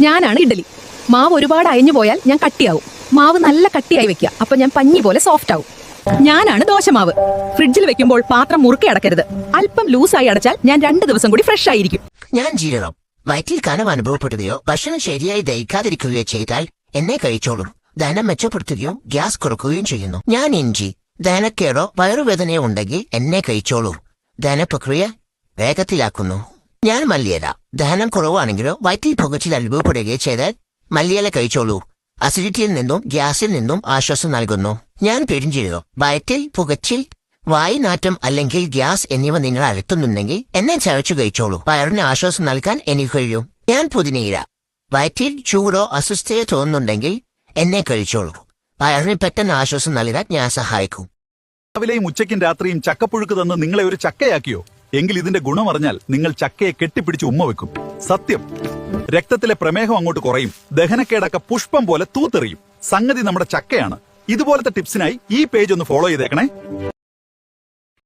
ഞാനാണ് ഇഡ്ഡലി. മാവ് ഒരുപാട് അയഞ്ഞു പോയാൽ ഞാൻ കട്ടിയാവും. മാവ് നല്ല കട്ടിയായി വെക്കുക, അപ്പൊ ഞാൻ പഞ്ഞി പോലെ സോഫ്റ്റ് ആവും. ഞാനാണ് ദോശമാവ്. ഫ്രിഡ്ജിൽ വെക്കുമ്പോൾ പാത്രം മുറുക്കി അടക്കരുത്. അല്പം ലൂസായി അടച്ചാൽ ഞാൻ 2 ദിവസം കൂടി ഫ്രഷ് ആയിരിക്കും. ഞാൻ ജീരകം. വയറ്റിൽ കനം അനുഭവപ്പെടുകയോ ഭക്ഷണം ശരിയായി ദഹിക്കാതിരിക്കുകയോ ചെയ്താൽ എന്നെ കഴിച്ചോളും. ദഹനം മെച്ചപ്പെടുത്തുകയും ഗ്യാസ് കുറക്കുകയും ചെയ്യുന്നു. ഞാൻ ഇഞ്ചി. ദഹനക്കേടോ വയറുവേദനയോ ഉണ്ടെങ്കിൽ എന്നെ കഴിച്ചോളൂ. ദഹന പ്രക്രിയ വേഗത്തിലാക്കുന്നു. ഞാൻ മല്ലിയില. ദഹനം കുറവാണെങ്കിലോ വയറ്റിൽ പുകച്ചിൽ അനുഭവപ്പെടുകയോ ചെയ്താൽ മല്ലിയില കഴിച്ചോളൂ. അസിഡിറ്റിയിൽ നിന്നും ഗ്യാസിൽ നിന്നും ആശ്വാസം നൽകുന്നു. ഞാൻ പെരുംജീരകം. വയറ്റിൽ പുകച്ചിൽ, വായുനാറ്റം അല്ലെങ്കിൽ ഗ്യാസ് എന്നിവ നിങ്ങൾ അലട്ടുന്നുണ്ടെങ്കിൽ എന്നെ ചവച്ചു കഴിച്ചോളൂ. വയറിന് ആശ്വാസം നൽകാൻ എനിക്ക് കഴിയും. ഞാൻ പുതിനയില. വയറ്റിൽ ചൂടോ അസ്വസ്ഥയോ തോന്നുന്നുണ്ടെങ്കിൽ എന്നെ കഴിച്ചോളൂ. വയറിന് പെട്ടെന്ന് ആശ്വാസം നൽകാൻ ഞാൻ സഹായിക്കും. രാവിലെയും ഉച്ചയ്ക്കും രാത്രിയും ചക്കപ്പുഴുക്ക് തന്ന് നിങ്ങളെ ഒരു ചക്കയാക്കിയോ? എങ്കിൽ ഇതിന്റെ ഗുണം അറിഞ്ഞാൽ നിങ്ങൾ ചക്കയെ കെട്ടിപ്പിടിച്ച് ഉമ്മ വെക്കും. സത്യം, രക്തത്തിലെ പ്രമേഹം അങ്ങോട്ട് കുറയും. ദഹനക്കേടൊക്കെ പുഷ്പം പോലെ തൂത്തെറിയും. സംഗതി നമ്മുടെ ചക്കയാണ്. ഇതുപോലത്തെ ടിപ്സിനായി ഈ പേജ് ഒന്ന് ഫോളോ ചെയ്തേക്കണേ.